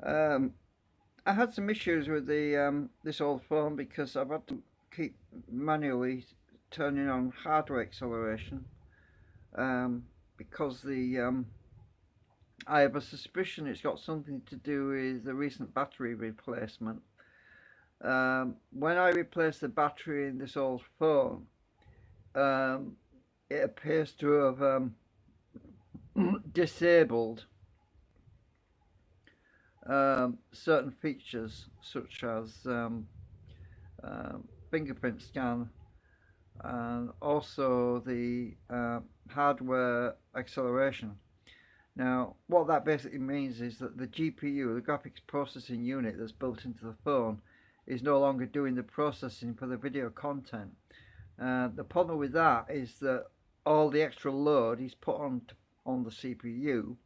Um, I had some issues with the this old phone because I've had to keep manually turning on hardware acceleration um, because I have a suspicion it's got something to do with the recent battery replacement. When I replaced the battery in this old phone, um, it appears to have disabled certain features such as fingerprint scan and also the hardware acceleration. Now, what that basically means is that the GPU, the graphics processing unit that's built into the phone, is no longer doing the processing for the video content. The problem with that is that all the extra load is put on the CPU,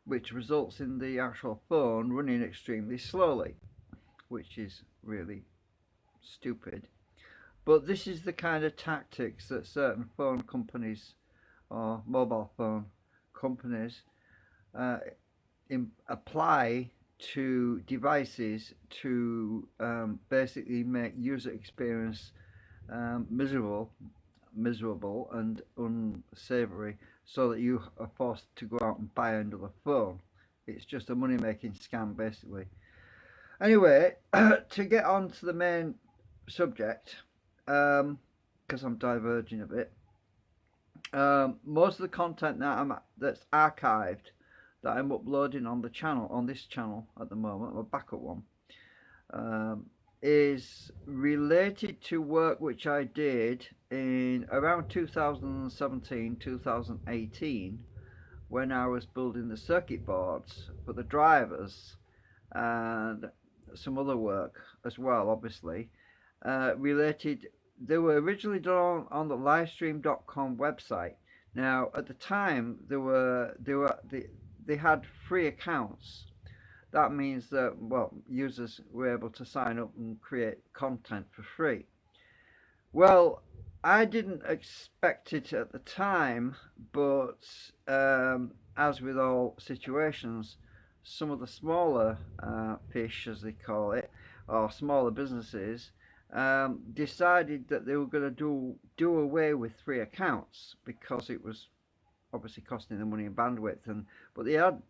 which results in the actual phone running extremely slowly, which is really stupid. But this is the kind of tactics that certain phone companies or mobile phone companies uh, apply to devices to basically make user experience miserable and unsavory, so that you are forced to go out and buy another phone. It's just a money making scam, basically. Anyway, to get on to the main subject, because I'm diverging a bit. Most of the content that's archived that I'm uploading on the channel, on this channel at the moment, my backup one, um, is related to work which I did in around 2017, 2018, when I was building the circuit boards for the drivers and some other work as well, obviously, related. They were originally done on the livestream.com website. Now, at the time, they had free accounts. That means that, well, users were able to sign up and create content for free. Well, I didn't expect it at the time, but as with all situations, some of the smaller fish, as they call it, or smaller businesses, decided that they were going to do away with free accounts because it was obviously costing them money and bandwidth. And but they had,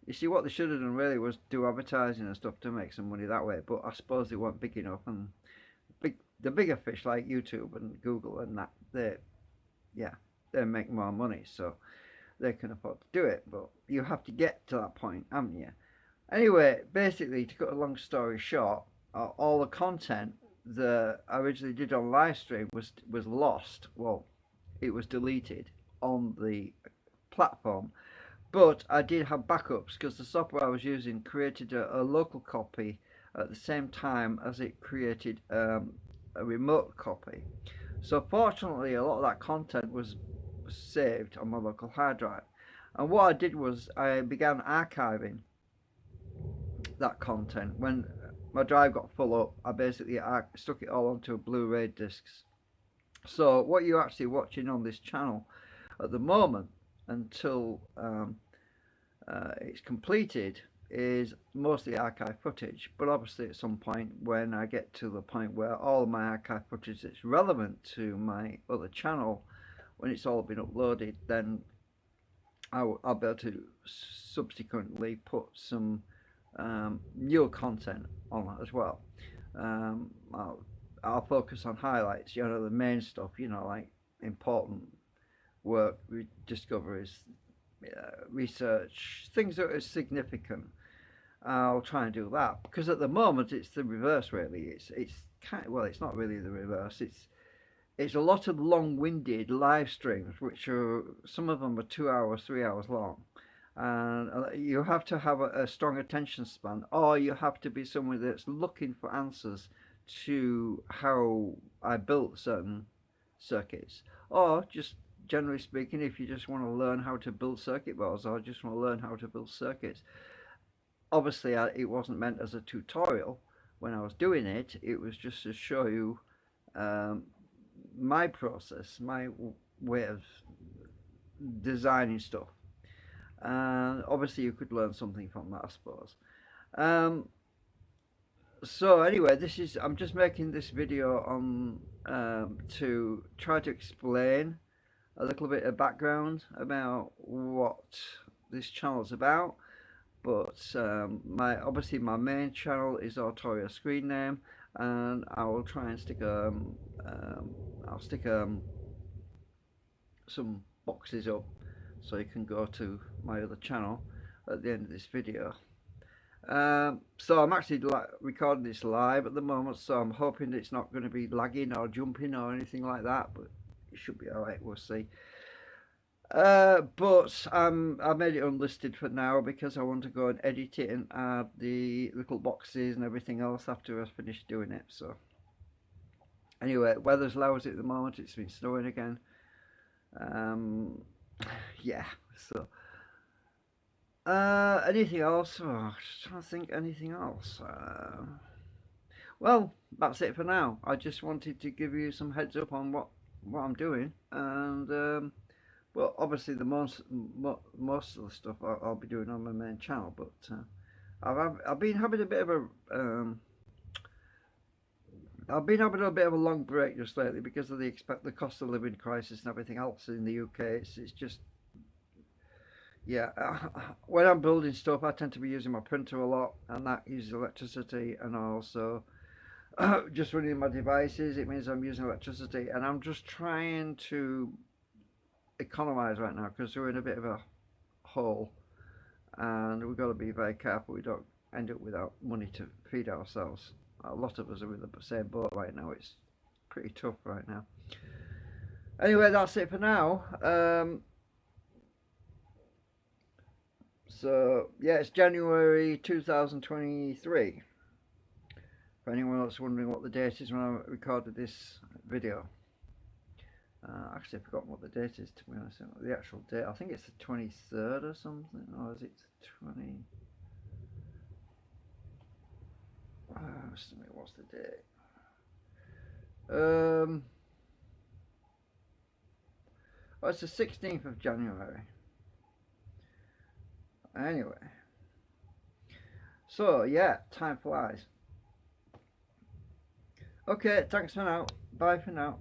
you see, what they should have done really was do advertising and stuff to make some money that way. But I suppose they weren't big enough, and the bigger fish like YouTube and Google and that, yeah, they make more money, so they can afford to do it. But you have to get to that point, haven't you? Anyway, basically, to cut a long story short, all the content that I originally did on livestream was lost. Well, it was deleted on the platform, but I did have backups because the software I was using created a local copy at the same time as it created a remote copy. So fortunately, a lot of that content was saved on my local hard drive. And what I did was I began archiving that content. When my drive got full up, I basically stuck it all onto a Blu-ray discs. So what you're actually watching on this channel at the moment, until it's completed, is mostly archive footage. But obviously, at some point, when I get to the point where all of my archive footage that's relevant to my other channel, when it's all been uploaded, then I'll be able to subsequently put some newer content on it as well. Um, I'll, I'll focus on highlights, the main stuff, like important work, discoveries, research, things that are significant. I'll try and do that because at the moment it's the reverse. Really, it's kind of, well, it's not really the reverse. It's a lot of long-winded live streams, which are, some of them are 2 hours, 3 hours long, and you have to have a strong attention span, or you have to be someone that's looking for answers to how I built certain circuits, or just generally speaking, if you just want to learn how to build circuit boards or just want to learn how to build circuits. Obviously, it wasn't meant as a tutorial when I was doing it. It was just to show you um, my process, my way of designing stuff. And obviously, you could learn something from that, I suppose. So anyway, I'm just making this video on to try to explain a little bit of background about what this channel is about. But obviously my main channel is Artoria Screen Name, and I will try and stick I'll stick some boxes up so you can go to my other channel at the end of this video. So I'm actually recording this live at the moment, so I'm hoping it's not going to be lagging or jumping or anything like that, but it should be alright, we'll see. But I made it unlisted for now because I want to go and edit it and add the little boxes and everything else after I've finished doing it. So anyway, weather's lousy at the moment, it's been snowing again. Yeah, so anything else? Oh, just trying to think anything else. Well, that's it for now. I just wanted to give you some heads up on what I'm doing, and well, obviously the most of the stuff I'll be doing on my main channel, but I've been having a bit of a I've been having a bit of a long break just lately because of the cost of living crisis and everything else in the UK. It's just, yeah, when I'm building stuff, I tend to be using my printer a lot, and that uses electricity, and also just running my devices, it means I'm using electricity, and I'm just trying to economize right now because we're in a bit of a hole, and we've got to be very careful we don't end up without money to feed ourselves. A lot of us are in the same boat right now. It's pretty tough right now. Anyway, that's it for now. So yeah, it's January 2023. For anyone else wondering what the date is when I recorded this video. Actually, I've forgotten what the date is, to be honest. The actual date, I think it's the 23rd or something, or is it 20? What's the date? Oh, it's the 16th of January. Anyway, so yeah, time flies. Okay, thanks for now. Bye for now.